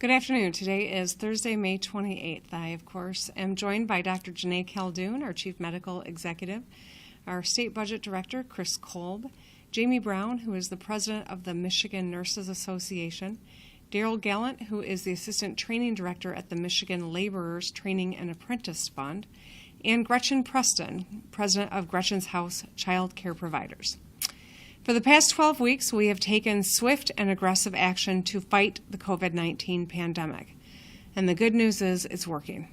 Good afternoon. Today is Thursday, May 28th. I, of course, am joined by Dr. Janae Caldoun, our Chief Medical Executive, our State Budget Director, Chris Kolb, Jamie Brown, who is the President of the Michigan Nurses Association, Daryl Gallant, who is the Assistant Training Director at the Michigan Laborers Training and Apprentice Fund, and Gretchen Preston, President of Gretchen's House Childcare Providers. For the past 12 weeks, we have taken swift and aggressive action to fight the COVID-19 pandemic. And the good news is it's working.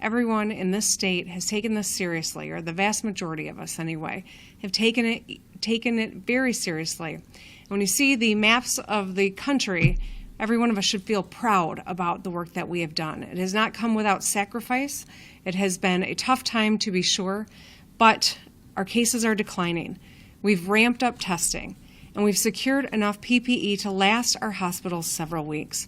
Everyone in this state has taken this seriously, or the vast majority of us anyway, have taken it very seriously. And when you see the maps of the country, every one of us should feel proud about the work that we have done. It has not come without sacrifice. It has been a tough time, to be sure, but our cases are declining. We've ramped up testing, and we've secured enough PPE to last our hospitals several weeks.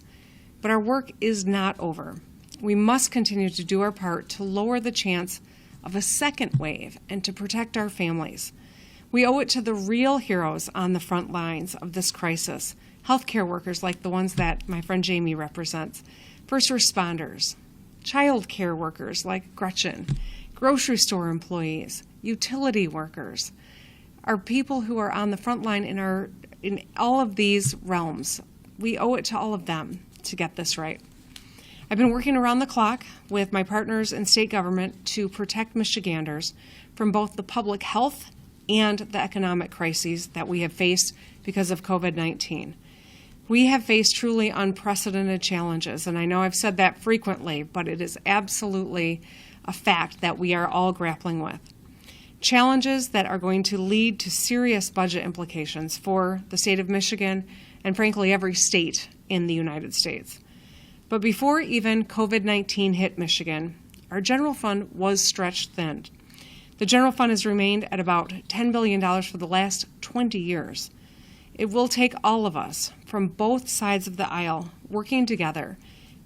But our work is not over. We must continue to do our part to lower the chance of a second wave and to protect our families. We owe it to the real heroes on the front lines of this crisis, healthcare workers like the ones that my friend Jamie represents, first responders, child care workers like Gretchen, grocery store employees, utility workers, are people who are on the front line in all of these realms. We owe it to all of them to get this right. I've been working around the clock with my partners in state government to protect Michiganders from both the public health and the economic crises that we have faced because of COVID-19. We have faced truly unprecedented challenges, and I know I've said that frequently, but it is absolutely a fact that we are all grappling with. Challenges that are going to lead to serious budget implications for the state of Michigan and frankly every state in the United States. But before even COVID-19 hit Michigan, our general fund was stretched thin. The general fund has remained at about $10 billion for the last 20 years. It will take all of us from both sides of the aisle working together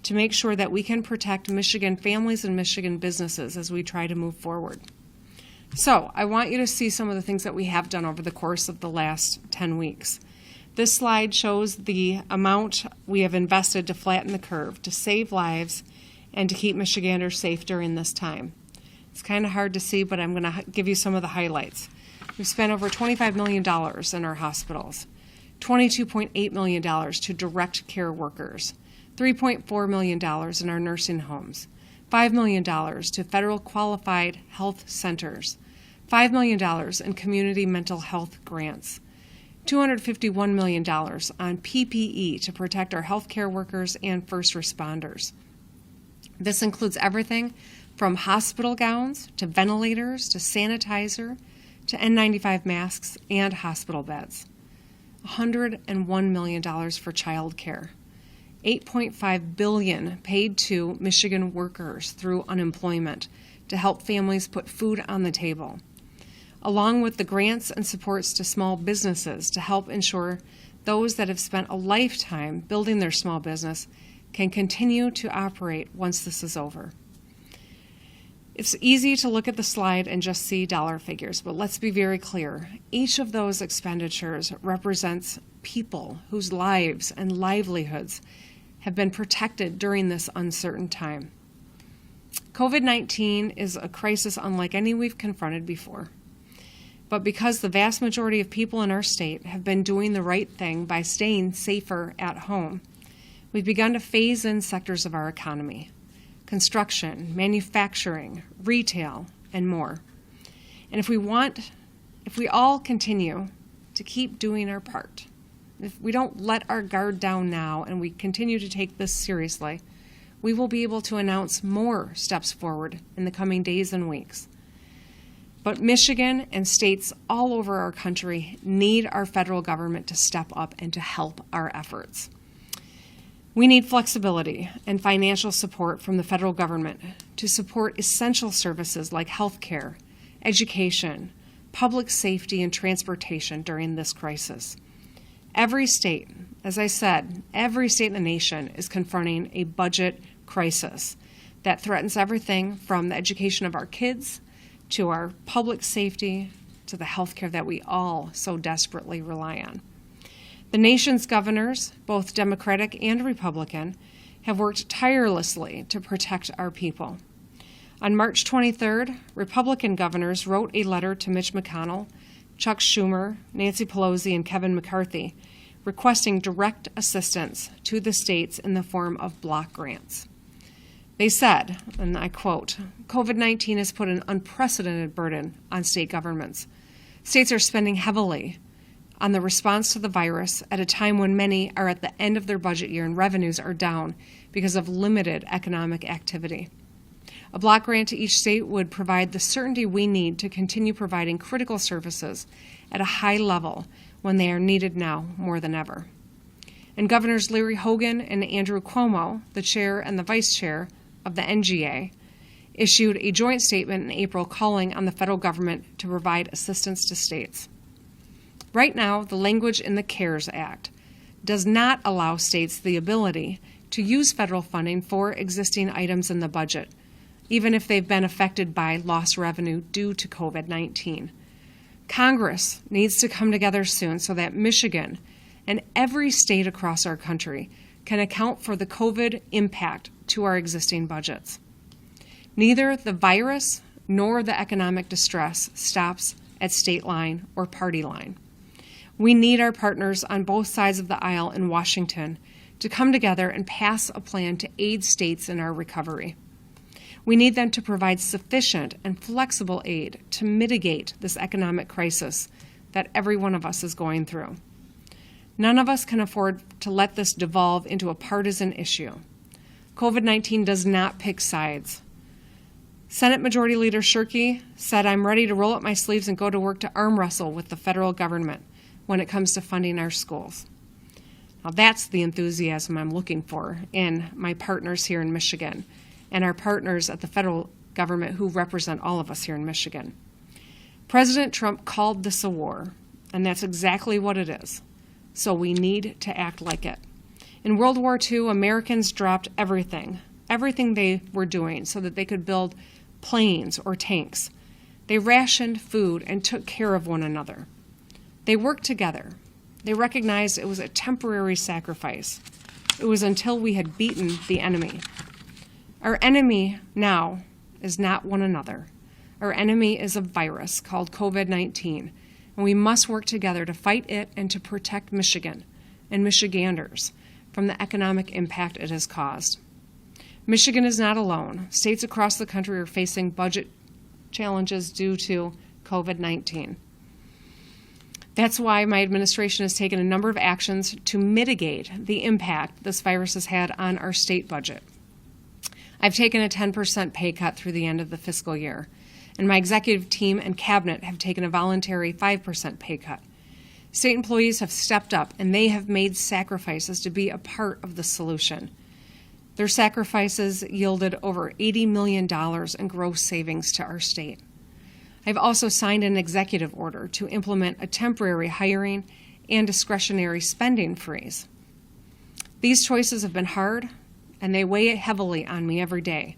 to make sure that we can protect Michigan families and Michigan businesses as we try to move forward. So I want you to see some of the things that we have done over the course of the last 10 weeks. This slide shows the amount we have invested to flatten the curve, to save lives, and to keep Michiganders safe during this time. It's kind of hard to see, but I'm going to give you some of the highlights. We've spent over $25 million in our hospitals, $22.8 million to direct care workers, $3.4 million in our nursing homes, $5 million to federal qualified health centers, $5 million in community mental health grants, $251 million on PPE to protect our healthcare workers and first responders. This includes everything from hospital gowns to ventilators to sanitizer to N95 masks and hospital beds. $101 million for child care. $8.5 billion paid to Michigan workers through unemployment to help families put food on the table, along with the grants and supports to small businesses to help ensure those that have spent a lifetime building their small business can continue to operate once this is over. It's easy to look at the slide and just see dollar figures, but let's be very clear. Each of those expenditures represents people whose lives and livelihoods have been protected during this uncertain time. COVID-19 is a crisis unlike any we've confronted before. But because the vast majority of people in our state have been doing the right thing by staying safer at home, we've begun to phase in sectors of our economy: construction, manufacturing, retail, and more. And if we all continue to keep doing our part, if we don't let our guard down now and we continue to take this seriously, we will be able to announce more steps forward in the coming days and weeks. But Michigan and states all over our country need our federal government to step up and to help our efforts. We need flexibility and financial support from the federal government to support essential services like health care, education, public safety, and transportation during this crisis. Every state, as I said, every state in the nation is confronting a budget crisis that threatens everything from the education of our kids to our public safety to the health care that we all so desperately rely on. The nation's governors, both Democratic and Republican, have worked tirelessly to protect our people. On March 23rd, Republican governors wrote a letter to Mitch McConnell, Chuck Schumer, Nancy Pelosi, and Kevin McCarthy, requesting direct assistance to the states in the form of block grants. They said, and I quote, "COVID-19 has put an unprecedented burden on state governments. States are spending heavily on the response to the virus at a time when many are at the end of their budget year and revenues are down because of limited economic activity. A block grant to each state would provide the certainty we need to continue providing critical services at a high level when they are needed now more than ever." And Governors Larry Hogan and Andrew Cuomo, the chair and the vice chair of the NGA, issued a joint statement in April calling on the federal government to provide assistance to states. Right now, the language in the CARES Act does not allow states the ability to use federal funding for existing items in the budget, even if they've been affected by lost revenue due to COVID-19. Congress needs to come together soon so that Michigan and every state across our country can account for the COVID impact to our existing budgets. Neither the virus nor the economic distress stops at state line or party line. We need our partners on both sides of the aisle in Washington to come together and pass a plan to aid states in our recovery. We need them to provide sufficient and flexible aid to mitigate this economic crisis that every one of us is going through. None of us can afford to let this devolve into a partisan issue. COVID-19 does not pick sides. Senate Majority Leader Shirkey said, "I'm ready to roll up my sleeves and go to work to arm wrestle with the federal government when it comes to funding our schools." Now that's the enthusiasm I'm looking for in my partners here in Michigan and our partners at the federal government who represent all of us here in Michigan. President Trump called this a war, and that's exactly what it is. So we need to act like it. In World War II, Americans dropped everything they were doing so that they could build planes or tanks. They rationed food and took care of one another. They worked together. They recognized it was a temporary sacrifice. It was until we had beaten the enemy. Our enemy now is not one another. Our enemy is a virus called COVID-19, and we must work together to fight it and to protect Michigan and Michiganders from the economic impact it has caused. Michigan is not alone. States across the country are facing budget challenges due to COVID-19. That's why my administration has taken a number of actions to mitigate the impact this virus has had on our state budget. I've taken a 10% pay cut through the end of the fiscal year, and my executive team and cabinet have taken a voluntary 5% pay cut. State employees have stepped up, and they have made sacrifices to be a part of the solution. Their sacrifices yielded over $80 million in gross savings to our state. I've also signed an executive order to implement a temporary hiring and discretionary spending freeze. These choices have been hard, and they weigh heavily on me every day,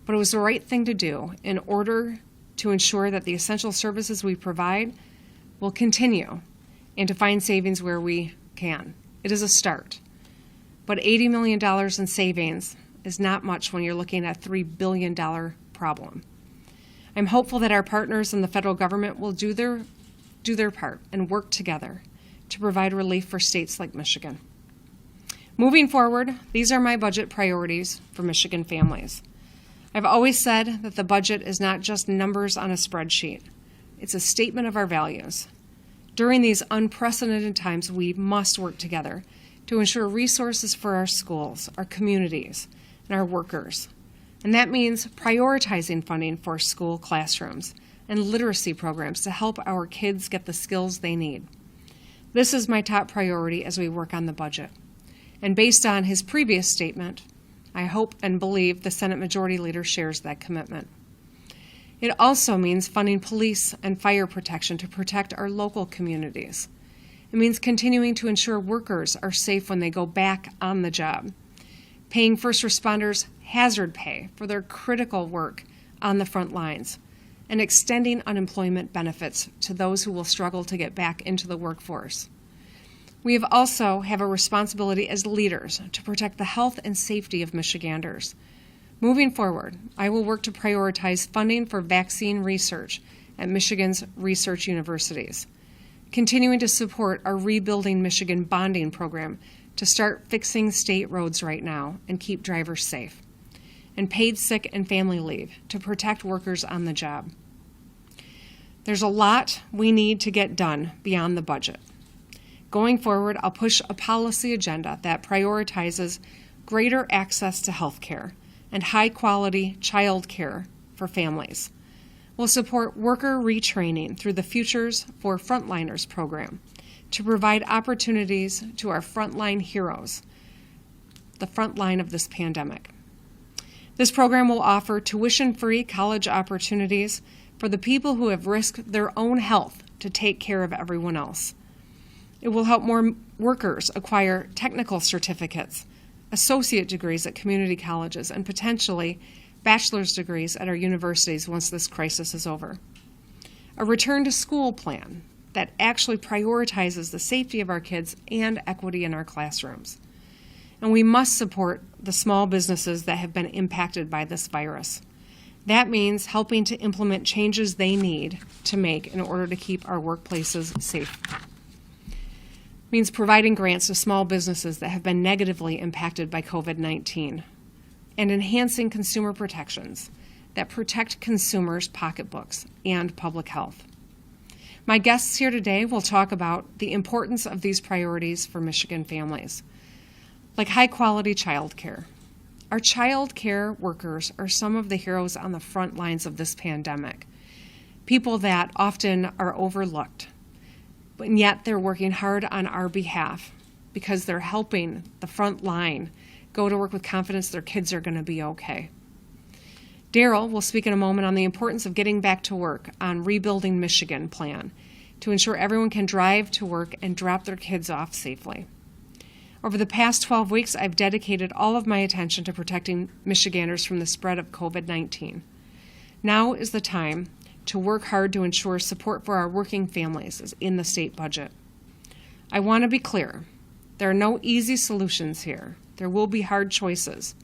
but it was the right thing to do in order to ensure that the essential services we provide will continue and to find savings where we can. It is a start, but $80 million in savings is not much when you're looking at a $3 billion problem. I'm hopeful that our partners in the federal government will do their part and work together to provide relief for states like Michigan. Moving forward, these are my budget priorities for Michigan families. I've always said that the budget is not just numbers on a spreadsheet. It's a statement of our values. During these unprecedented times, we must work together to ensure resources for our schools, our communities, and our workers. And that means prioritizing funding for school classrooms and literacy programs to help our kids get the skills they need. This is my top priority as we work on the budget. And based on his previous statement, I hope and believe the Senate Majority Leader shares that commitment. It also means funding police and fire protection to protect our local communities. It means continuing to ensure workers are safe when they go back on the job, paying first responders hazard pay for their critical work on the front lines, and extending unemployment benefits to those who will struggle to get back into the workforce. We also have a responsibility as leaders to protect the health and safety of Michiganders. Moving forward, I will work to prioritize funding for vaccine research at Michigan's research universities, continuing to support our Rebuilding Michigan bonding program to start fixing state roads right now and keep drivers safe, and paid sick and family leave to protect workers on the job. There's a lot we need to get done beyond the budget. Going forward, I'll push a policy agenda that prioritizes greater access to health care and high-quality child care for families. We'll support worker retraining through the Futures for Frontliners program to provide opportunities to our frontline heroes, the front line of this pandemic. This program will offer tuition-free college opportunities for the people who have risked their own health to take care of everyone else. It will help more workers acquire technical certificates, associate degrees at community colleges, and potentially bachelor's degrees at our universities once this crisis is over. A return to school plan that actually prioritizes the safety of our kids and equity in our classrooms. And we must support the small businesses that have been impacted by this virus. That means helping to implement changes they need to make in order to keep our workplaces safe. It means providing grants to small businesses that have been negatively impacted by COVID-19 and enhancing consumer protections that protect consumers' pocketbooks and public health. My guests here today will talk about the importance of these priorities for Michigan families, like high-quality child care. Our child care workers are some of the heroes on the front lines of this pandemic, people that often are overlooked, but yet they're working hard on our behalf because they're helping the front line go to work with confidence their kids are going to be okay. Daryl will speak in a moment on the importance of getting back to work on Rebuilding Michigan plan to ensure everyone can drive to work and drop their kids off safely. Over the past 12 weeks, I've dedicated all of my attention to protecting Michiganders from the spread of COVID-19. Now is the time to work hard to ensure support for our working families is in the state budget. I want to be clear, there are no easy solutions here. There will be hard choices,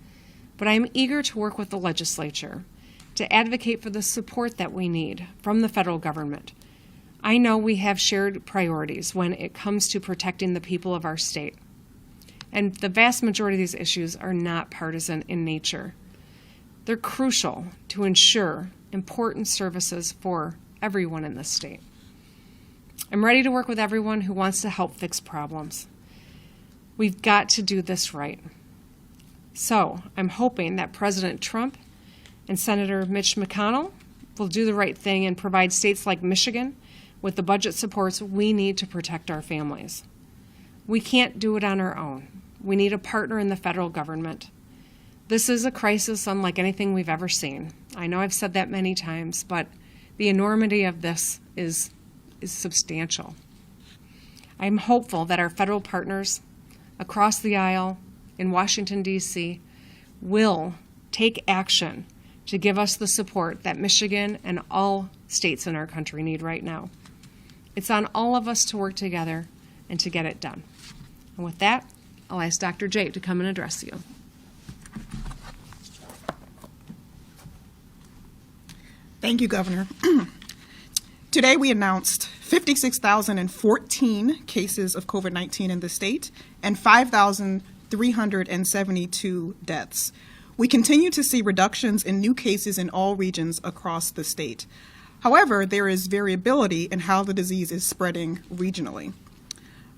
but I am eager to work with the legislature to advocate for the support that we need from the federal government. I know we have shared priorities when it comes to protecting the people of our state, and the vast majority of these issues are not partisan in nature. They're crucial to ensure important services for everyone in this state. I'm ready to work with everyone who wants to help fix problems. We've got to do this right. So I'm hoping that President Trump and Senator Mitch McConnell will do the right thing and provide states like Michigan with the budget supports we need to protect our families. We can't do it on our own. We need a partner in the federal government. This is a crisis unlike anything we've ever seen. I know I've said that many times, but the enormity of this is substantial. I'm hopeful that our federal partners across the aisle in Washington, D.C. will take action to give us the support that Michigan and all states in our country need right now. It's on all of us to work together and to get it done. And with that, I'll ask Dr. J to come and address you. Thank you, Governor. Today we announced 56,014 cases of COVID-19 in the state and 5,372 deaths. We continue to see reductions in new cases in all regions across the state. However, there is variability in how the disease is spreading regionally.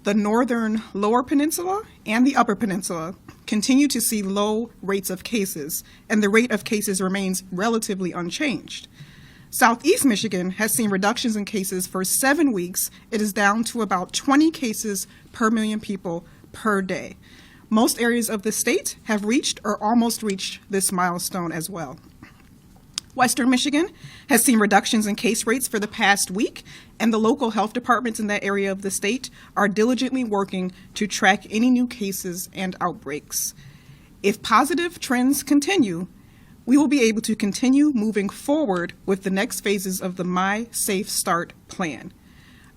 The northern Lower Peninsula and the Upper Peninsula continue to see low rates of cases, and the rate of cases remains relatively unchanged. Southeast Michigan has seen reductions in cases for 7 weeks. It is down to about 20 cases per million people per day. Most areas of the state have reached or almost reached this milestone as well. Western Michigan has seen reductions in case rates for the past week, and the local health departments in that area of the state are diligently working to track any new cases and outbreaks. If positive trends continue, we will be able to continue moving forward with the next phases of the My Safe Start plan.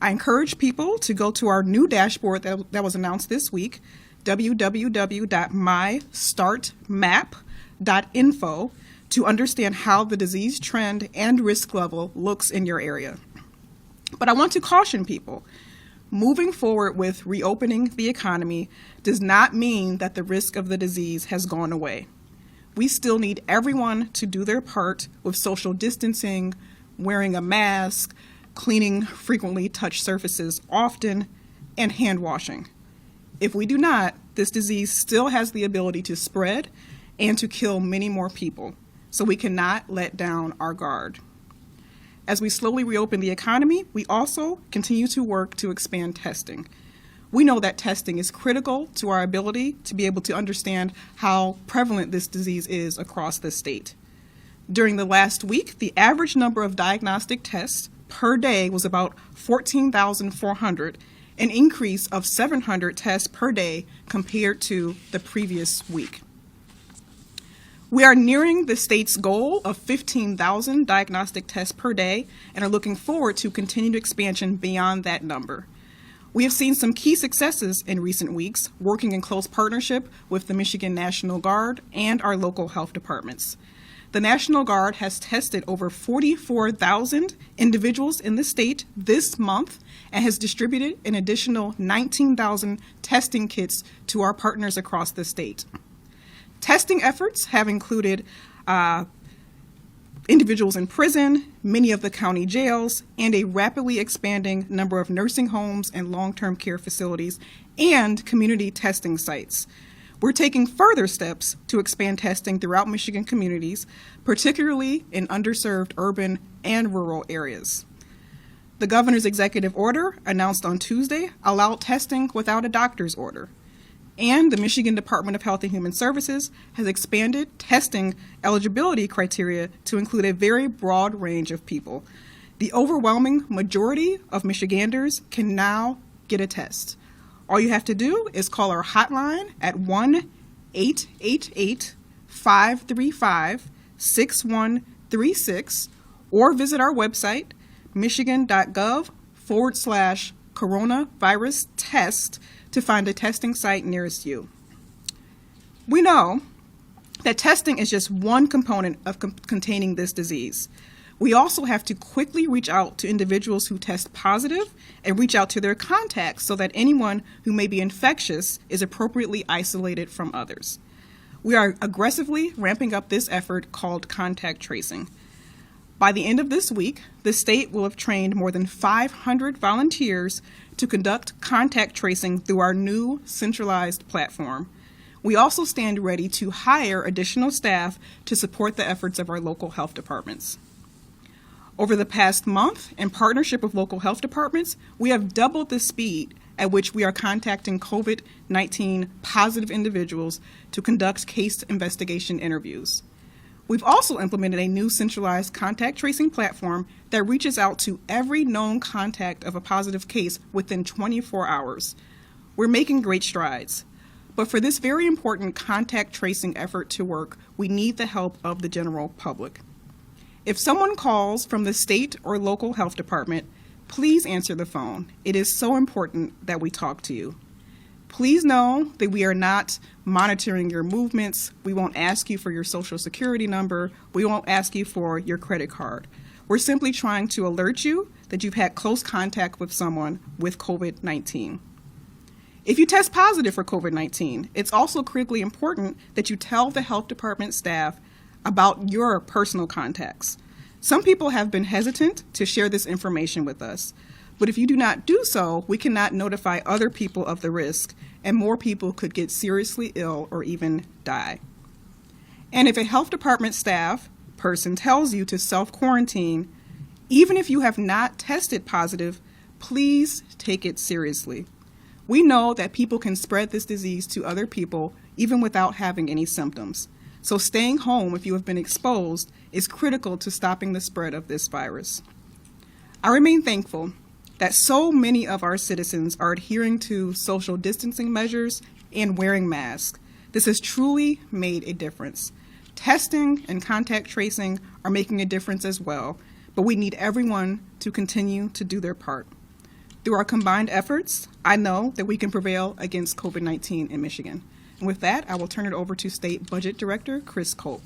I encourage people to go to our new dashboard that was announced this week, www.mystartmap.info, to understand how the disease trend and risk level looks in your area. But I want to caution people. Moving forward with reopening the economy does not mean that the risk of the disease has gone away. We still need everyone to do their part with social distancing, wearing a mask, cleaning frequently touched surfaces often, and hand washing. If we do not, this disease still has the ability to spread and to kill many more people, so we cannot let down our guard. As we slowly reopen the economy, we also continue to work to expand testing. We know that testing is critical to our ability to be able to understand how prevalent this disease is across the state. During the last week, the average number of diagnostic tests per day was about 14,400, an increase of 700 tests per day compared to the previous week. We are nearing the state's goal of 15,000 diagnostic tests per day and are looking forward to continued expansion beyond that number. We have seen some key successes in recent weeks, working in close partnership with the Michigan National Guard and our local health departments. The National Guard has tested over 44,000 individuals in the state this month and has distributed an additional 19,000 testing kits to our partners across the state. Testing efforts have included individuals in prison, many of the county jails, and a rapidly expanding number of nursing homes and long-term care facilities and community testing sites. We're taking further steps to expand testing throughout Michigan communities, particularly in underserved urban and rural areas. The governor's executive order, announced on Tuesday, allowed testing without a doctor's order. And the Michigan Department of Health and Human Services has expanded testing eligibility criteria to include a very broad range of people. The overwhelming majority of Michiganders can now get a test. All you have to do is call our hotline at 1-888-535-6136 or visit our website, michigan.gov/coronavirus test, to find a testing site nearest you. We know that testing is just one component of containing this disease. We also have to quickly reach out to individuals who test positive and reach out to their contacts so that anyone who may be infectious is appropriately isolated from others. We are aggressively ramping up this effort called contact tracing. By the end of this week, the state will have trained more than 500 volunteers to conduct contact tracing through our new centralized platform. We also stand ready to hire additional staff to support the efforts of our local health departments. Over the past month, in partnership with local health departments, we have doubled the speed at which we are contacting COVID-19 positive individuals to conduct case investigation interviews. We've also implemented a new centralized contact tracing platform that reaches out to every known contact of a positive case within 24 hours. We're making great strides. But for this very important contact tracing effort to work, we need the help of the general public. If someone calls from the state or local health department, please answer the phone. It is so important that we talk to you. Please know that we are not monitoring your movements. We won't ask you for your social security number. We won't ask you for your credit card. We're simply trying to alert you that you've had close contact with someone with COVID-19. If you test positive for COVID-19, it's also critically important that you tell the health department staff about your personal contacts. Some people have been hesitant to share this information with us, but if you do not do so, we cannot notify other people of the risk, and more people could get seriously ill or even die. And if a health department staff person tells you to self-quarantine, even if you have not tested positive, please take it seriously. We know that people can spread this disease to other people even without having any symptoms. So staying home if you have been exposed is critical to stopping the spread of this virus. I remain thankful that so many of our citizens are adhering to social distancing measures and wearing masks. This has truly made a difference. Testing and contact tracing are making a difference as well, but we need everyone to continue to do their part. Through our combined efforts, I know that we can prevail against COVID-19 in Michigan. And with that, I will turn it over to State Budget Director Chris Kolb.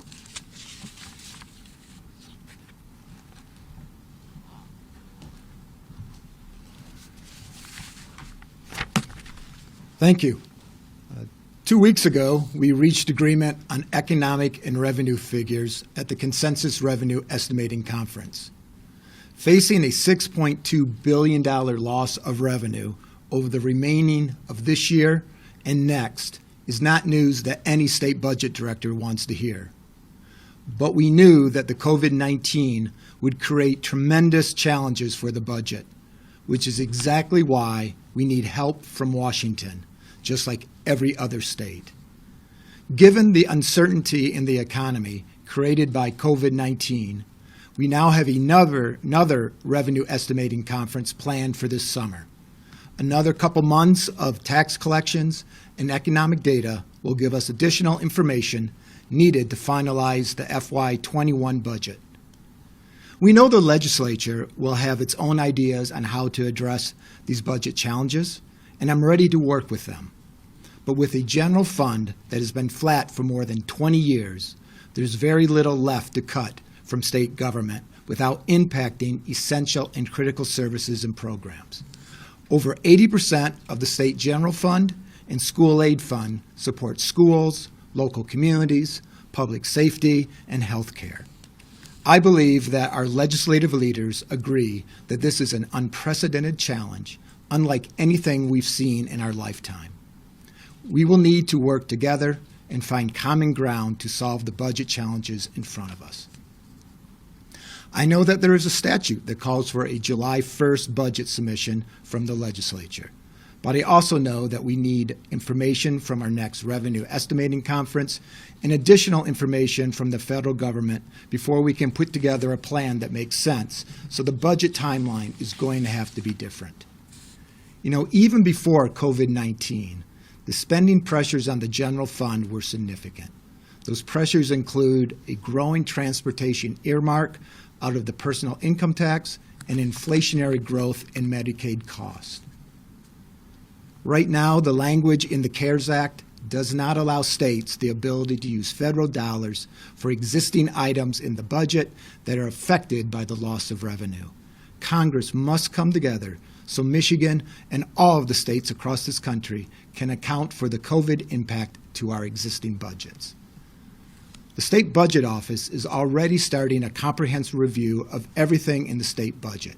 Thank you. 2 weeks ago, we reached agreement on economic and revenue figures at the Consensus Revenue Estimating Conference. Facing a $6.2 billion loss of revenue over the remaining of this year and next is not news that any state budget director wants to hear. But we knew that the COVID-19 would create tremendous challenges for the budget, which is exactly why we need help from Washington, just like every other state. Given the uncertainty in the economy created by COVID-19, we now have another revenue estimating conference planned for this summer. Another couple months of tax collections and economic data will give us additional information needed to finalize the FY21 budget. We know the legislature will have its own ideas on how to address these budget challenges, and I'm ready to work with them. But with a general fund that has been flat for more than 20 years, there's very little left to cut from state government without impacting essential and critical services and programs. Over 80% of the state general fund and school aid fund support schools, local communities, public safety, and health care. I believe that our legislative leaders agree that this is an unprecedented challenge, unlike anything we've seen in our lifetime. We will need to work together and find common ground to solve the budget challenges in front of us. I know that there is a statute that calls for a July 1st budget submission from the legislature, but I also know that we need information from our next revenue estimating conference and additional information from the federal government before we can put together a plan that makes sense, so the budget timeline is going to have to be different. You know, even before COVID-19, the spending pressures on the general fund were significant. Those pressures include a growing transportation earmark out of the personal income tax and inflationary growth in Medicaid costs. Right now, the language in the CARES Act does not allow states the ability to use federal dollars for existing items in the budget that are affected by the loss of revenue. Congress must come together so Michigan and all of the states across this country can account for the COVID impact to our existing budgets. The State Budget Office is already starting a comprehensive review of everything in the state budget,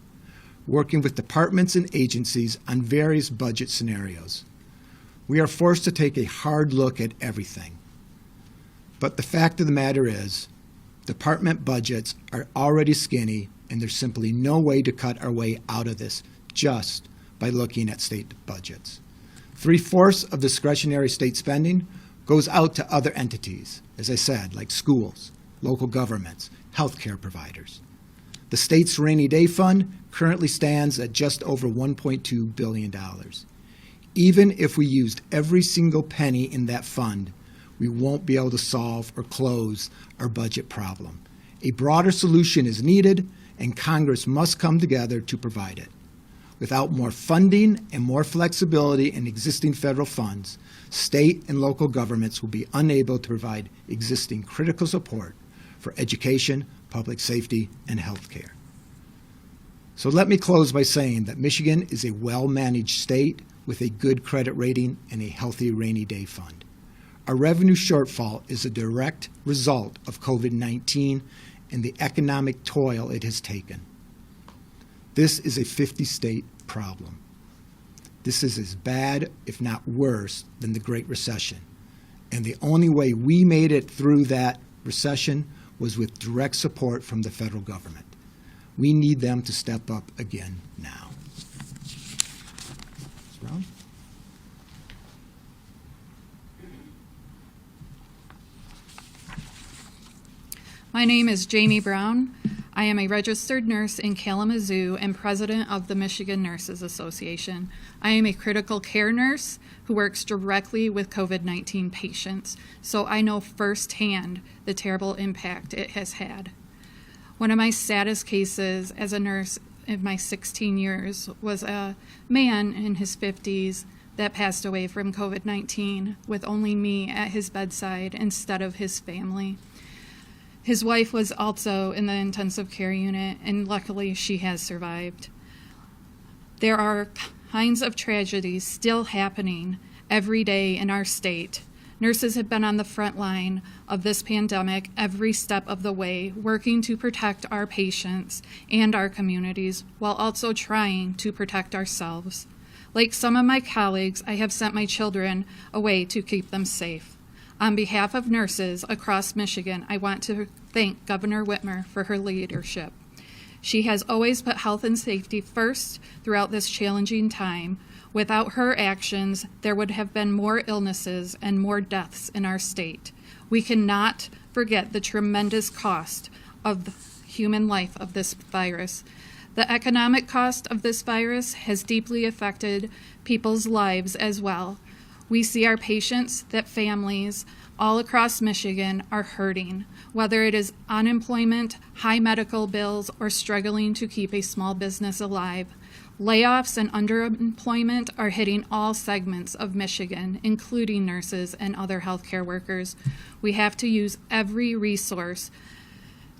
working with departments and agencies on various budget scenarios. We are forced to take a hard look at everything. But the fact of the matter is, department budgets are already skinny, and there's simply no way to cut our way out of this just by looking at state budgets. 3/4 of discretionary state spending goes out to other entities, as I said, like schools, local governments, healthcare providers. The state's rainy day fund currently stands at just over $1.2 billion. Even if we used every single penny in that fund, we won't be able to solve or close our budget problem. A broader solution is needed, and Congress must come together to provide it. Without more funding and more flexibility in existing federal funds, state and local governments will be unable to provide existing critical support for education, public safety, and health care. So let me close by saying that Michigan is a well-managed state with a good credit rating and a healthy rainy day fund. Our revenue shortfall is a direct result of COVID-19 and the economic toll it has taken. This is a 50-state problem. This is as bad, if not worse, than the Great Recession. And the only way we made it through that recession was with direct support from the federal government. We need them to step up again now. Ms. Brown? My name is Jamie Brown. I am a registered nurse in Kalamazoo and president of the Michigan Nurses Association. I am a critical care nurse who works directly with COVID-19 patients, so I know firsthand the terrible impact it has had. One of my saddest cases as a nurse in my 16 years was a man in his 50s that passed away from COVID-19 with only me at his bedside instead of his family. His wife was also in the intensive care unit, and luckily she has survived. There are kinds of tragedies still happening every day in our state. Nurses have been on the front line of this pandemic every step of the way, working to protect our patients and our communities while also trying to protect ourselves. Like some of my colleagues, I have sent my children away to keep them safe. On behalf of nurses across Michigan, I want to thank Governor Whitmer for her leadership. She has always put health and safety first throughout this challenging time. Without her actions, there would have been more illnesses and more deaths in our state. We cannot forget the tremendous cost of the human life of this virus. The economic cost of this virus has deeply affected people's lives as well. We see our patients, that families all across Michigan are hurting, whether it is unemployment, high medical bills, or struggling to keep a small business alive. Layoffs and underemployment are hitting all segments of Michigan, including nurses and other healthcare workers. We have to use every resource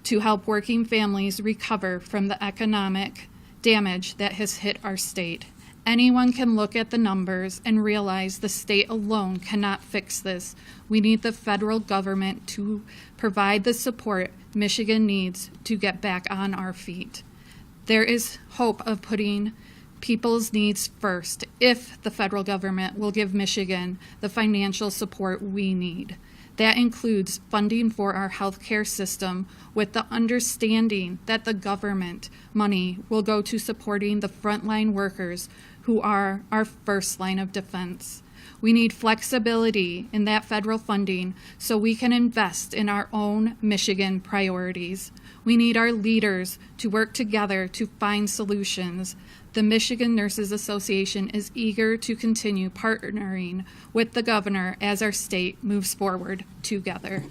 to help working families recover from the economic damage that has hit our state. Anyone can look at the numbers and realize the state alone cannot fix this. We need the federal government to provide the support Michigan needs to get back on our feet. There is hope of putting people's needs first if the federal government will give Michigan the financial support we need. That includes funding for our healthcare system with the understanding that the government money will go to supporting the frontline workers who are our first line of defense. We need flexibility in that federal funding so we can invest in our own Michigan priorities. We need our leaders to work together to find solutions. The Michigan Nurses Association is eager to continue partnering with the governor as our state moves forward together.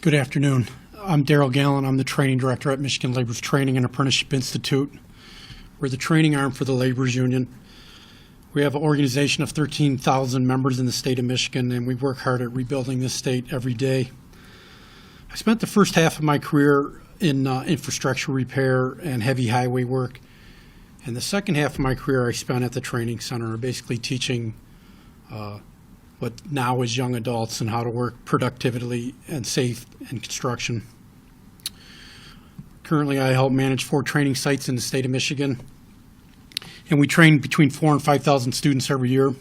Good afternoon. I'm Daryl Gallen. I'm the training director at Michigan Labor's Training and Apprenticeship Institute. We're the training arm for the Labor's Union. We have an organization of 13,000 members in the state of Michigan, and we work hard at rebuilding this state every day. I spent the first half of my career in infrastructure repair and heavy highway work, and the second half of my career I spent at the training center, basically teaching what now is young adults and how to work productively and safe in construction. Currently, I help manage 4 training sites in the state of Michigan, and we train between 4,000 and 5,000 students every year.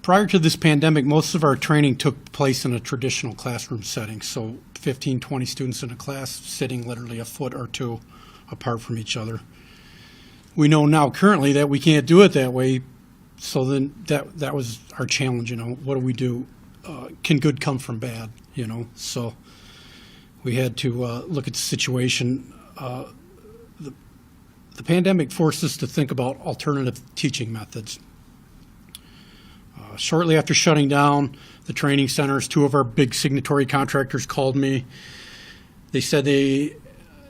Prior to this pandemic, most of our training took place in a traditional classroom setting, so 15, 20 students in a class sitting literally a foot or two apart from each other. We know now currently that we can't do it that way. So then that was our challenge, what do we do? Can good come from bad, So we had to look at the situation. The pandemic forced us to think about alternative teaching methods. Shortly after shutting down the training centers, 2 of our big signatory contractors called me. They said they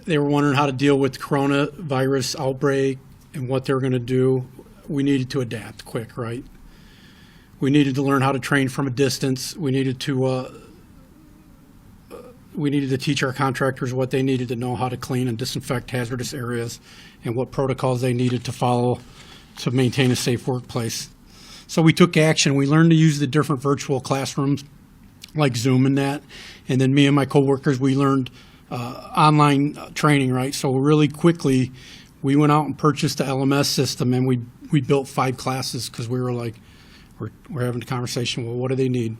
were wondering how to deal with the coronavirus outbreak and what they were going to do. We needed to adapt quick, right? We needed to learn how to train from a distance. We needed to teach our contractors what they needed to know how to clean and disinfect hazardous areas and what protocols they needed to follow to maintain a safe workplace. So we took action. We learned to use the different virtual classrooms like Zoom and that. And then me and my coworkers, we learned online training, right? So really quickly, we went out and purchased the LMS system, and we built 5 classes because we were like, we're having a conversation. Well, what do they need?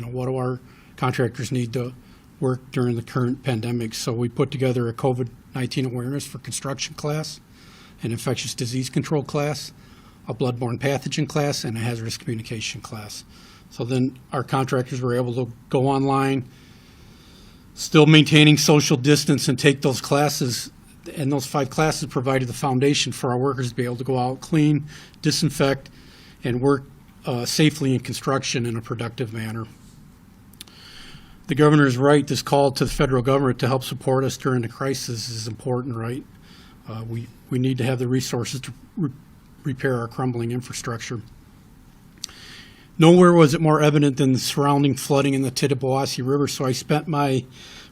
What do our contractors need to work during the current pandemic? So we put together a COVID-19 awareness for construction class, an infectious disease control class, a bloodborne pathogen class, and a hazardous communication class. So then our contractors were able to go online, still maintaining social distance, and take those classes And those 5 classes provided the foundation for our workers to be able to go out, clean, disinfect, and work safely in construction in a productive manner. The governor is right. This call to the federal government to help support us during the crisis is important, right? We need to have the resources to repair our crumbling infrastructure. Nowhere was it more evident than the surrounding flooding in the Tittabawassee River, so I spent my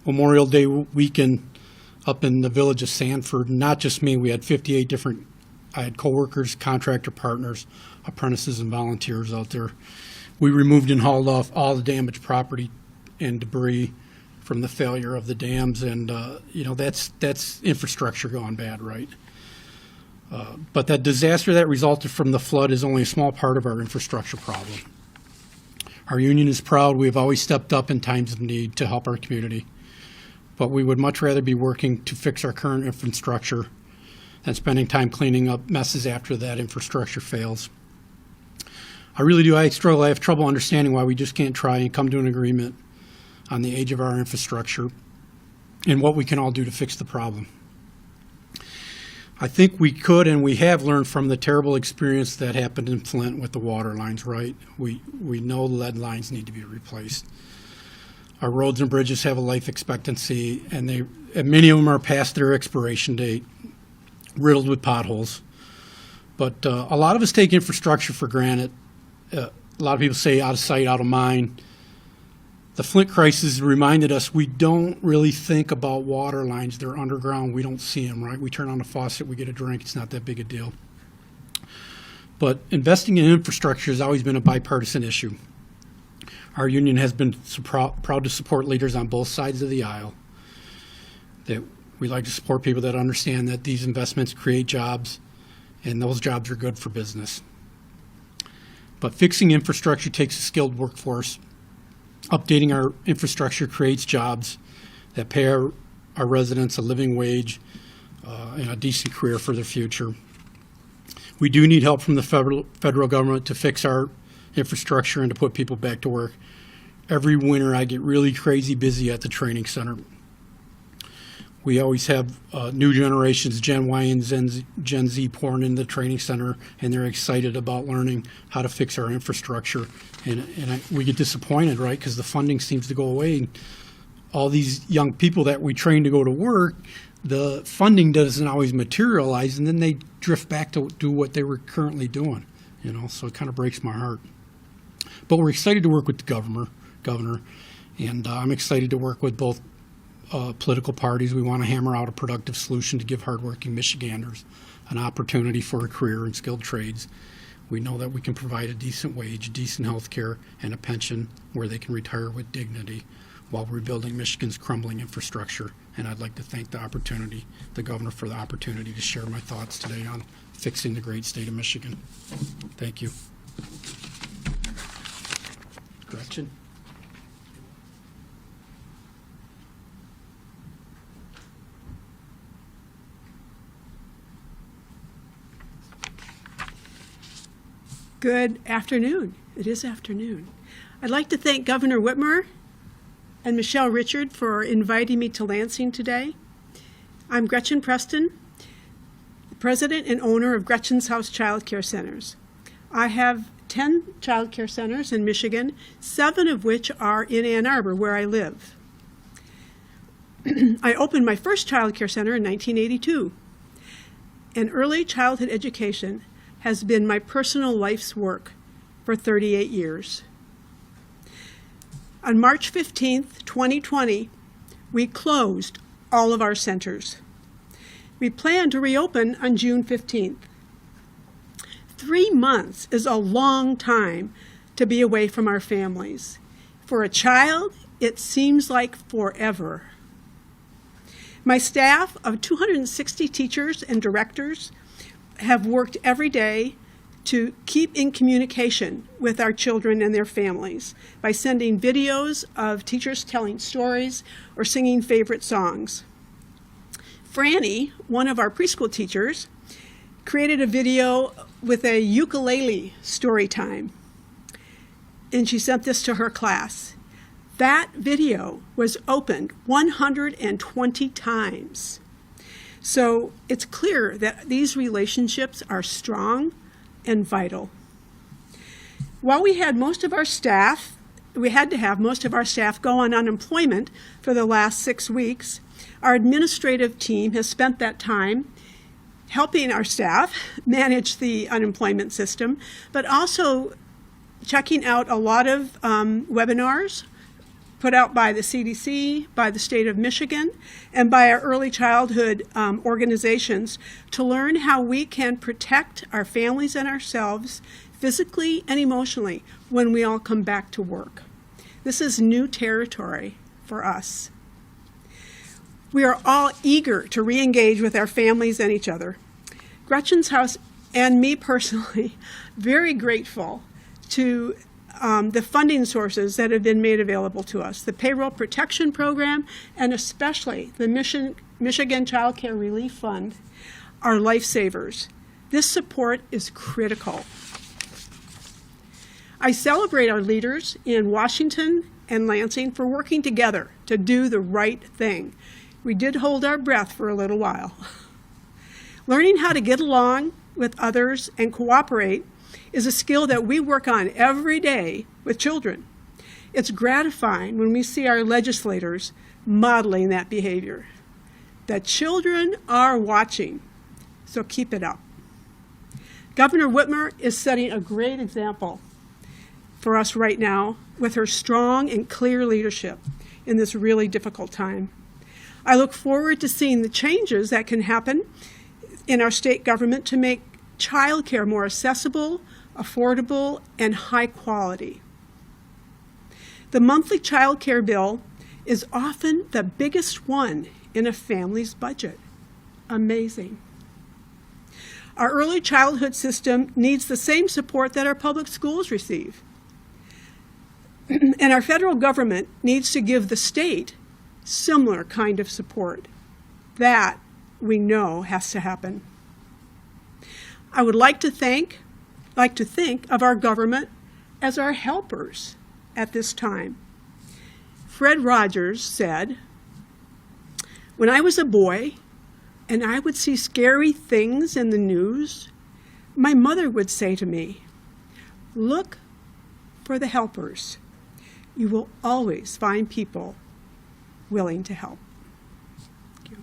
Memorial Day weekend up in the village of Sanford. Not just me, we had 58 different, I had coworkers, contractor partners, apprentices, and volunteers out there. We removed and hauled off all the damaged property and debris from the failure of the dams, and that's infrastructure gone bad, right? But that disaster that resulted from the flood is only a small part of our infrastructure problem. Our union is proud. We have always stepped up in times of need to help our community, but we would much rather be working to fix our current infrastructure than spending time cleaning up messes after that infrastructure fails. I really do. I struggle. I have trouble understanding why we just can't try and come to an agreement on the age of our infrastructure and what we can all do to fix the problem. I think we could, and we have learned from the terrible experience that happened in Flint with the water lines, right? We know lead lines need to be replaced. Our roads and bridges have a life expectancy, and many of them are past their expiration date, riddled with potholes. But a lot of us take infrastructure for granted. A lot of people say out of sight, out of mind. The Flint crisis reminded us we don't really think about water lines. They're underground. We don't see them, right? We turn on the faucet, we get a drink. It's not that big a deal. But investing in infrastructure has always been a bipartisan issue. Our union has been proud to support leaders on both sides of the aisle. That we like to support people that understand that these investments create jobs, and those jobs are good for business. But fixing infrastructure takes a skilled workforce. Updating our infrastructure creates jobs that pay our residents a living wage and a decent career for their future. We do need help from the federal government to fix our infrastructure and to put people back to work. Every winter I get really crazy busy at the training center. We always have new generations, Gen Y and Gen Z, pouring in the training center, and they're excited about learning how to fix our infrastructure. And we get disappointed, right, because the funding seems to go away. All these young people that we train to go to work, the funding doesn't always materialize, and then they drift back to do what they were currently doing. So it kind of breaks my heart. But we're excited to work with the governor, and I'm excited to work with both political parties. We want to hammer out a productive solution to give hardworking Michiganders an opportunity for a career in skilled trades. We know that we can provide a decent wage, decent health care, and a pension where they can retire with dignity while rebuilding Michigan's crumbling infrastructure. And I'd like to thank the governor for the opportunity to share my thoughts today on fixing the great state of Michigan. Thank you. Gretchen? Good afternoon. It is afternoon. I'd like to thank Governor Whitmer and Michelle Richard for inviting me to Lansing today. I'm Gretchen Preston, president and owner of Gretchen's House Childcare Centers. I have 10 childcare centers in Michigan, 7 of which are in Ann Arbor, where I live. I opened my first childcare center in 1982. And early childhood education has been my personal life's work for 38 years. On March 15th, 2020, we closed all of our centers. We plan to reopen on June 15th. 3 months is a long time to be away from our families. For a child, it seems like forever. My staff of 260 teachers and directors have worked every day to keep in communication with our children and their families by sending videos of teachers telling stories or singing favorite songs. Franny, one of our preschool teachers, created a video with a ukulele story time, and she sent this to her class. That video was opened 120 times. So it's clear that these relationships are strong and vital. While we had to have most of our staff go on unemployment for the last 6 weeks, our administrative team has spent that time helping our staff manage the unemployment system, but also checking out a lot of webinars put out by the CDC, by the state of Michigan, and by our early childhood organizations to learn how we can protect our families and ourselves physically and emotionally when we all come back to work. This is new territory for us. We are all eager to re-engage with our families and each other. Gretchen's House and me personally, very grateful to the funding sources that have been made available to us, the Payroll Protection Program, and especially the Michigan Childcare Relief Fund are lifesavers. This support is critical. I celebrate our leaders in Washington and Lansing for working together to do the right thing. We did hold our breath for a little while. Learning how to get along with others and cooperate is a skill that we work on every day with children. It's gratifying when we see our legislators modeling that behavior. The children are watching, so keep it up. Governor Whitmer is setting a great example for us right now with her strong and clear leadership in this really difficult time. I look forward to seeing the changes that can happen in our state government to make childcare more accessible, affordable, and high quality. The monthly childcare bill is often the biggest one in a family's budget. Amazing. Our early childhood system needs the same support that our public schools receive. And our federal government needs to give the state similar kind of support. That we know has to happen. I would like to think of our government as our helpers at this time. Fred Rogers said, "When I was a boy and I would see scary things in the news, my mother would say to me, 'Look for the helpers. You will always find people willing to help.'" Thank you.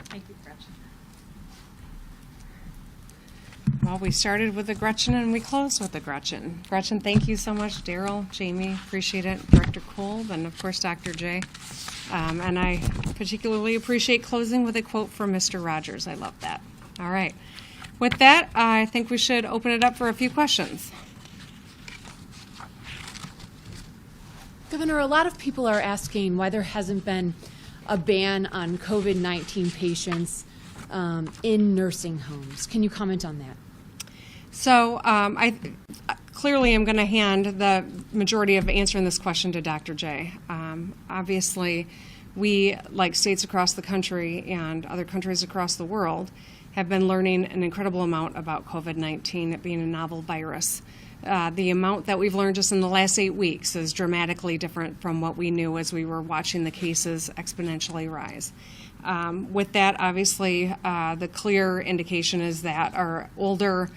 Thank you, Gretchen. Well, we started with the Gretchen and we closed with the Gretchen. Gretchen, thank you so much. Daryl, Jamie, appreciate it. Director Kolb, and of course, Dr. J. And I particularly appreciate closing with a quote from Mr. Rogers. I love that. All right. With that, I think we should open it up for a few questions. Governor, a lot of people are asking why there hasn't been a ban on COVID-19 patients in nursing homes. Can you comment on that? So I clearly am going to hand the majority of answering this question to Dr. J. Obviously, we, like states across the country and other countries across the world, have been learning an incredible amount about COVID-19, it being a novel virus. The amount that we've learned just in the last 8 weeks is dramatically different from what we knew as we were watching the cases exponentially rise. With that, obviously, the clear indication is that our older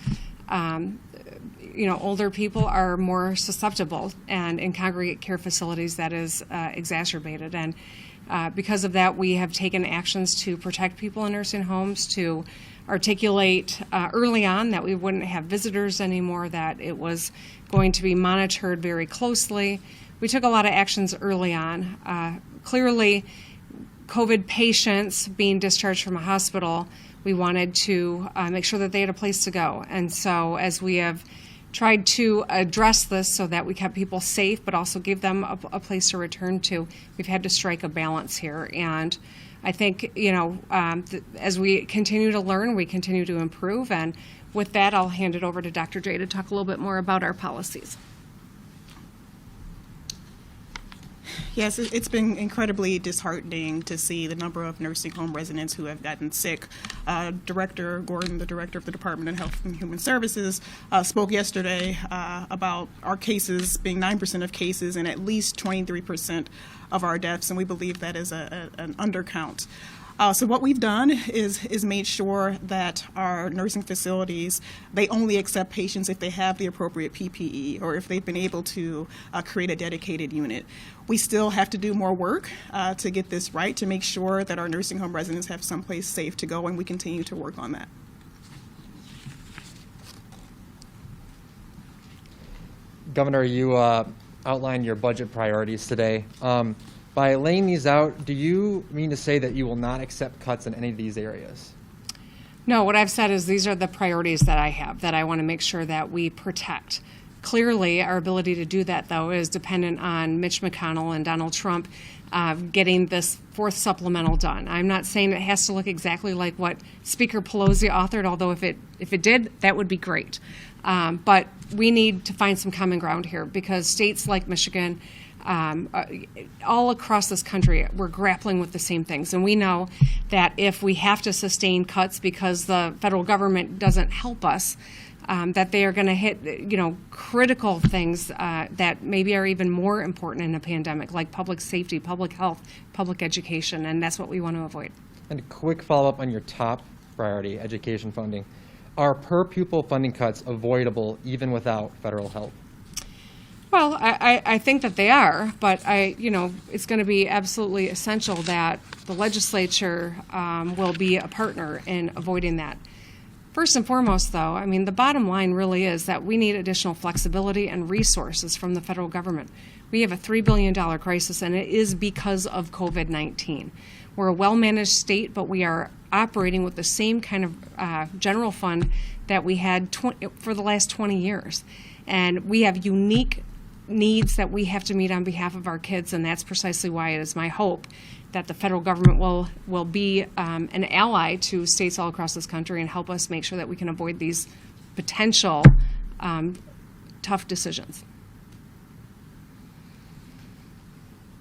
people are more susceptible, and in congregate care facilities that is exacerbated. And because of that, we have taken actions to protect people in nursing homes, to articulate early on that we wouldn't have visitors anymore, that it was going to be monitored very closely. We took a lot of actions early on. Clearly, COVID patients being discharged from a hospital, we wanted to make sure that they had a place to go. And so as we have tried to address this so that we kept people safe but also give them a place to return to, we've had to strike a balance here. And I think, as we continue to learn, we continue to improve. And with that, I'll hand it over to Dr. J to talk a little bit more about our policies. Yes, it's been incredibly disheartening to see the number of nursing home residents who have gotten sick. Director Gordon, the director of the Department of Health and Human Services, spoke yesterday about our cases being 9% of cases and at least 23% of our deaths, and we believe that is an undercount. So what we've done is made sure that our nursing facilities, they only accept patients if they have the appropriate PPE or if they've been able to create a dedicated unit. We still have to do more work to get this right, to make sure that our nursing home residents have someplace safe to go, and we continue to work on that. Governor, you outlined your budget priorities today. By laying these out, do you mean to say that you will not accept cuts in any of these areas? No, what I've said is these are the priorities that I have, that I want to make sure that we protect. Clearly, our ability to do that, though, is dependent on Mitch McConnell and Donald Trump getting this fourth supplemental done. I'm not saying it has to look exactly like what Speaker Pelosi authored, although if it did, that would be great. But we need to find some common ground here because states like Michigan, all across this country, we're grappling with the same things. And we know that if we have to sustain cuts because the federal government doesn't help us, that they are going to hit, critical things that maybe are even more important in a pandemic, like public safety, public health, public education, and that's what we want to avoid. And a quick follow-up on your top priority, education funding. Are per-pupil funding cuts avoidable even without federal help? Well, I think that they are, but it's going to be absolutely essential that the legislature will be a partner in avoiding that. First and foremost, though, the bottom line really is that we need additional flexibility and resources from the federal government. We have a $3 billion crisis, and it is because of COVID-19. We're a well-managed state, but we are operating with the same kind of general fund that we had for the last 20 years. And we have unique needs that we have to meet on behalf of our kids, and that's precisely why it is my hope that the federal government will be an ally to states all across this country and help us make sure that we can avoid these potential tough decisions.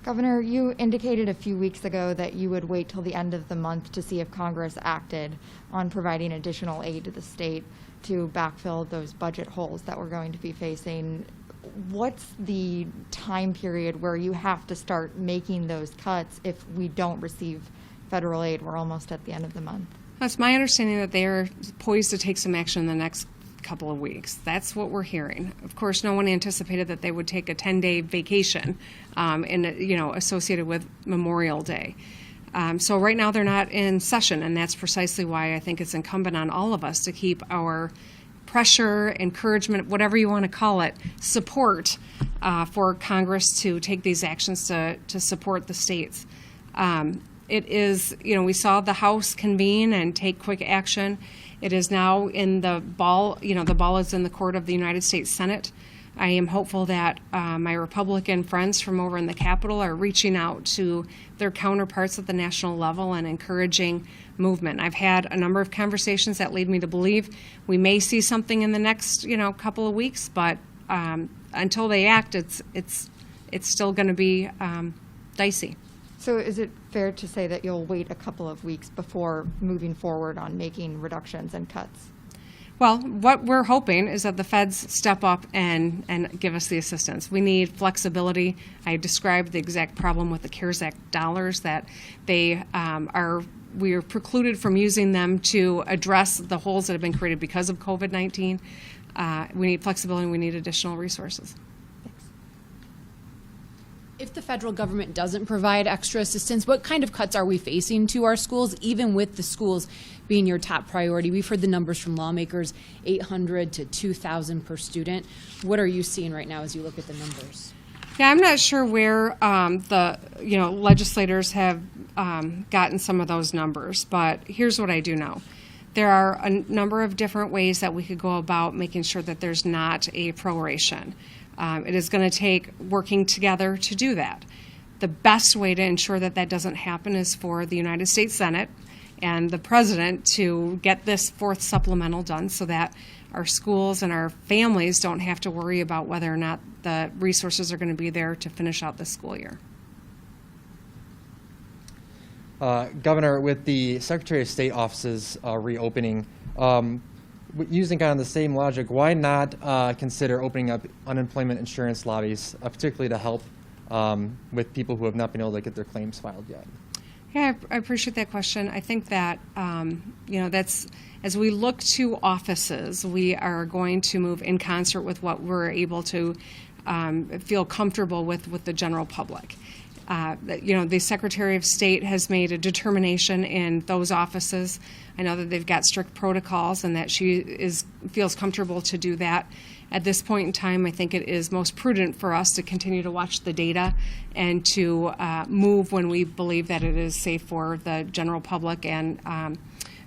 Governor, you indicated a few weeks ago that you would wait till the end of the month to see if Congress acted on providing additional aid to the state to backfill those budget holes that we're going to be facing. What's the time period where you have to start making those cuts if we don't receive federal aid? We're almost at the end of the month. It's my understanding that they are poised to take some action in the next couple of weeks. That's what we're hearing. Of course, no one anticipated that they would take a 10-day vacation associated with Memorial Day. So right now they're not in session, and that's precisely why I think it's incumbent on all of us to keep our pressure, encouragement, whatever you want to call it, support for Congress to take these actions to support the states. It is, we saw the House convene and take quick action. It is now in the ball is in the court of the United States Senate. I am hopeful that my Republican friends from over in the Capitol are reaching out to their counterparts at the national level and encouraging movement. I've had a number of conversations that lead me to believe we may see something in the next couple of weeks, but until they act, it's still going to be dicey. So is it fair to say that you'll wait a couple of weeks before moving forward on making reductions and cuts? Well, what we're hoping is that the feds step up and give us the assistance. We need flexibility. I described the exact problem with the CARES Act dollars, that we are precluded from using them to address the holes that have been created because of COVID-19. We need flexibility and we need additional resources. If the federal government doesn't provide extra assistance, what kind of cuts are we facing to our schools, even with the schools being your top priority? We've heard the numbers from lawmakers, 800 to 2,000 per student. What are you seeing right now as you look at the numbers? Yeah, I'm not sure where the legislators have gotten some of those numbers, but here's what I do know. There are a number of different ways that we could go about making sure that there's not a proration. It is going to take working together to do that. The best way to ensure that that doesn't happen is for the United States Senate and the President to get this fourth supplemental done so that our schools and our families don't have to worry about whether or not the resources are going to be there to finish out the school year. Governor, with the Secretary of State offices reopening, using kind of the same logic, why not consider opening up unemployment insurance lobbies, particularly to help with people who have not been able to get their claims filed yet? Yeah, I appreciate that question. I think that, that's, as we look to offices, we are going to move in concert with what we're able to feel comfortable with the general public. The Secretary of State has made a determination in those offices. I know that they've got strict protocols and that she feels comfortable to do that. At this point in time, I think it is most prudent for us to continue to watch the data and to move when we believe that it is safe for the general public and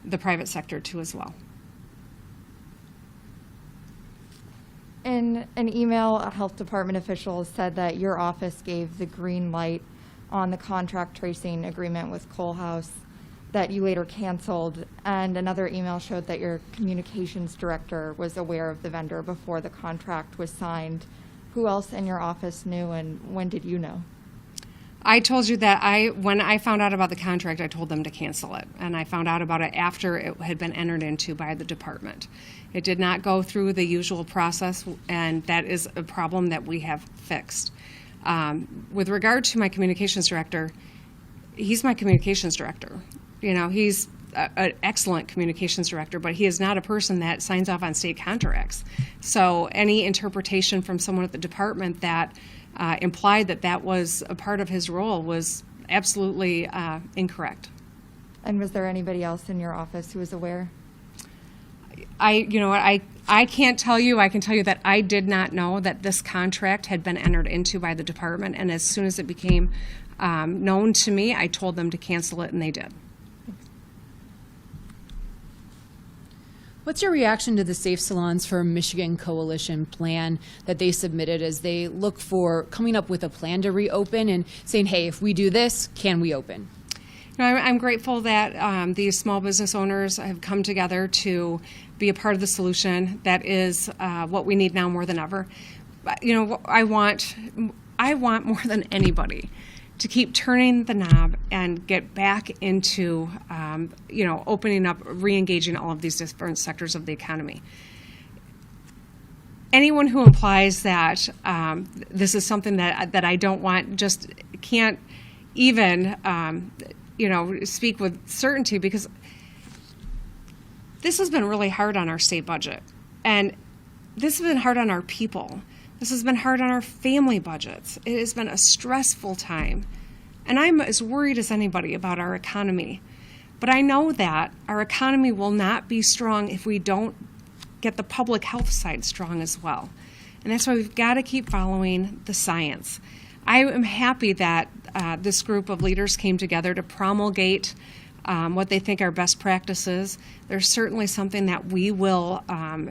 the private sector too as well. In an email, a health department official said that your office gave the green light on the contract tracing agreement with Coalhouse that you later canceled, and another email showed that your communications director was aware of the vendor before the contract was signed. Who else in your office knew, and when did you know? I told you that when I found out about the contract, I told them to cancel it, and I found out about it after it had been entered into by the department. It did not go through the usual process, and that is a problem that we have fixed. With regard to my communications director, he's my communications director. He's an excellent communications director, but he is not a person that signs off on state contracts. So any interpretation from someone at the department that implied that was a part of his role was absolutely incorrect. And was there anybody else in your office who was aware? I can't tell you. I can tell you that I did not know that this contract had been entered into by the department, and as soon as it became known to me, I told them to cancel it, and they did. What's your reaction to the Safe Salons for Michigan Coalition plan that they submitted as they look for coming up with a plan to reopen and saying, hey, if we do this, can we open? I'm grateful that these small business owners have come together to be a part of the solution. That is what we need now more than ever. I want more than anybody to keep turning the knob and get back into, opening up, re-engaging all of these different sectors of the economy. Anyone who implies that this is something that I don't want just can't even, speak with certainty, because this has been really hard on our state budget. And this has been hard on our people. This has been hard on our family budgets. It has been a stressful time. And I'm as worried as anybody about our economy. But I know that our economy will not be strong if we don't get the public health side strong as well. And that's why we've got to keep following the science. I am happy that this group of leaders came together to promulgate what they think are best practices. There's certainly something that we will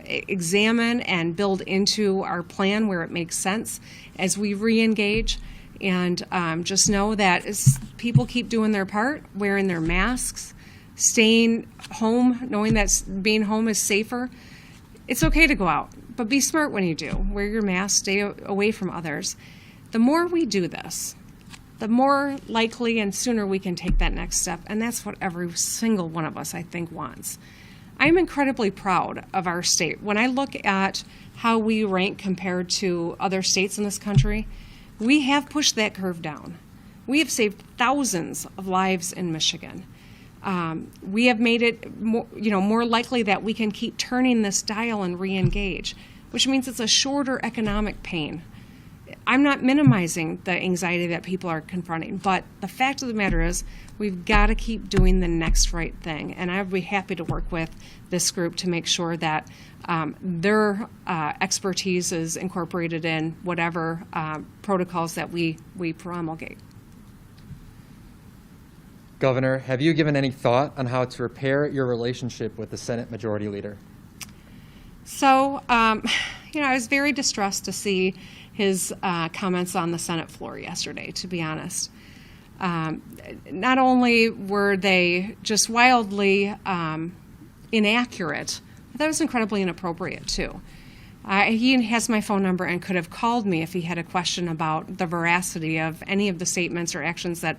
examine and build into our plan where it makes sense as we re-engage. And just know that as people keep doing their part, wearing their masks, staying home, knowing that being home is safer, it's okay to go out. But be smart when you do. Wear your mask, stay away from others. The more we do this, the more likely and sooner we can take that next step. And that's what every single one of us, I think, wants. I'm incredibly proud of our state. When I look at how we rank compared to other states in this country, we have pushed that curve down. We have saved thousands of lives in Michigan. We have made it more likely that we can keep turning this dial and re-engage, which means it's a shorter economic pain. I'm not minimizing the anxiety that people are confronting, but the fact of the matter is we've got to keep doing the next right thing. And I'd be happy to work with this group to make sure that their expertise is incorporated in whatever protocols that we promulgate. Governor, have you given any thought on how to repair your relationship with the Senate Majority Leader? So, I was very distressed to see his comments on the Senate floor yesterday, to be honest. Not only were they just wildly inaccurate, but that was incredibly inappropriate, too. He has my phone number and could have called me if he had a question about the veracity of any of the statements or actions that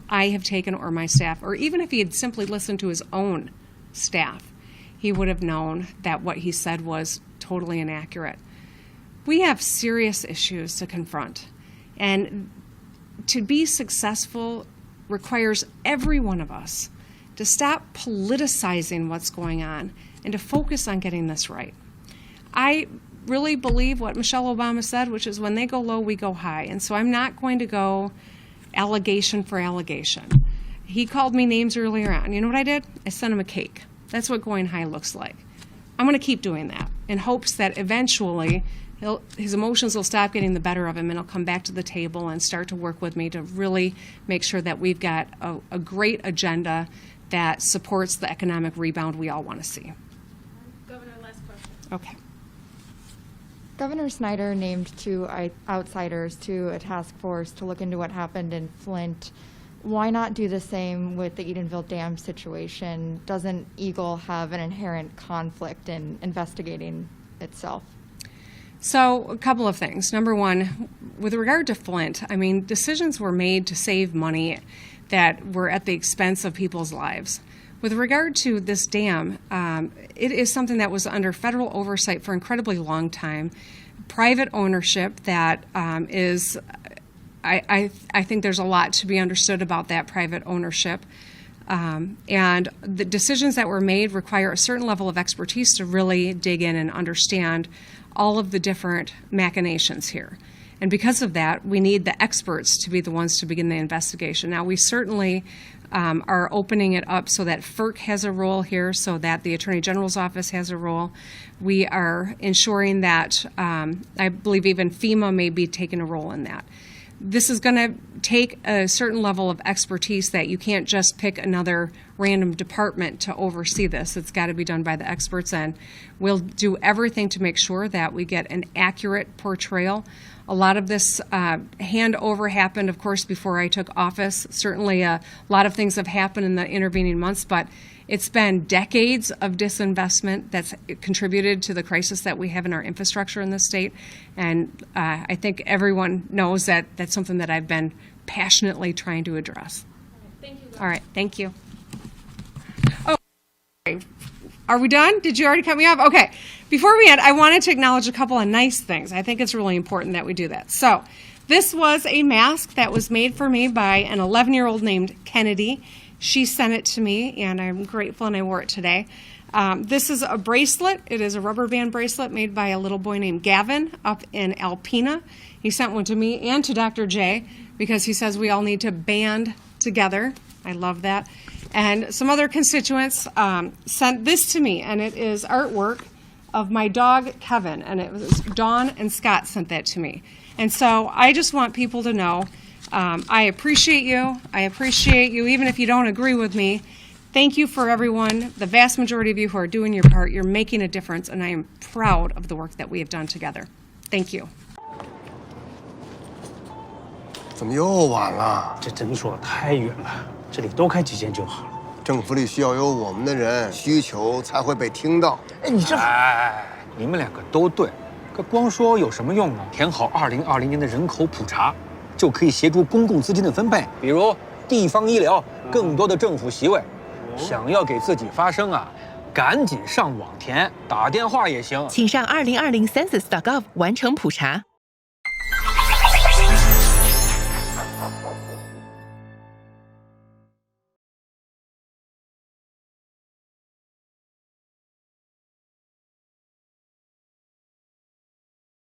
I have taken or my staff, or even if he had simply listened to his own staff, he would have known that what he said was totally inaccurate. We have serious issues to confront, and to be successful requires every one of us to stop politicizing what's going on and to focus on getting this right. I really believe what Michelle Obama said, which is when they go low, we go high. And so I'm not going to go allegation for allegation. He called me names earlier on. You know what I did? I sent him a cake. That's what going high looks like. I'm going to keep doing that in hopes that eventually his emotions will stop getting the better of him and he'll come back to the table and start to work with me to really make sure that we've got a great agenda that supports the economic rebound we all want to see. Governor, last question. Okay. Governor Snyder named 2 outsiders to a task force to look into what happened in Flint. Why not do the same with the Edenville Dam situation? Doesn't Eagle have an inherent conflict in investigating itself? So a couple of things. Number one, with regard to Flint, I mean, decisions were made to save money that were at the expense of people's lives. With regard to this dam, it is something that was under federal oversight for an incredibly long time. Private ownership that is, I think there's a lot to be understood about that private ownership. And the decisions that were made require a certain level of expertise to really dig in and understand all of the different machinations here. And because of that, we need the experts to be the ones to begin the investigation. Now, we certainly are opening it up so that FERC has a role here, so that the Attorney General's office has a role. We are ensuring that, I believe even FEMA may be taking a role in that. This is going to take a certain level of expertise that you can't just pick another random department to oversee this. It's got to be done by the experts, and we'll do everything to make sure that we get an accurate portrayal. A lot of this handover happened, of course, before I took office. Certainly a lot of things have happened in the intervening months, but it's been decades of disinvestment that's contributed to the crisis that we have in our infrastructure in this state. And I think everyone knows that that's something that I've been passionately trying to address. Thank you. All right, thank you. Oh, are we done? Did you already cut me off? Okay. Before we end, I wanted to acknowledge a couple of nice things. I think it's really important that we do that. So this was a mask that was made for me by an 11-year-old named Kennedy. She sent it to me, and I'm grateful, and I wore it today. This is a bracelet. It is a rubber band bracelet made by a little boy named Gavin up in Alpena. He sent one to me and to Dr. J because he says we all need to band together. I love that. And some other constituents sent this to me, and it is artwork of my dog, Kevin, and it was Dawn and Scott sent that to me. And so I just want people to know I appreciate you. I appreciate you, even if you don't agree with me. Thank you for everyone, the vast majority of you who are doing your part. You're making a difference, and I am proud of the work that we have done together. Thank you. 怎么又晚了？这诊所太远了，这里多开几间就好了。政府里需要有我们的人，需求才会被听到。哎，你这……哎，你们两个都对，可光说有什么用呢？填好2020年的人口普查，就可以协助公共资金的分配，比如地方医疗，更多的政府席位。想要给自己发声啊，赶紧上网填，打电话也行。请上2020census.gov 完成普查。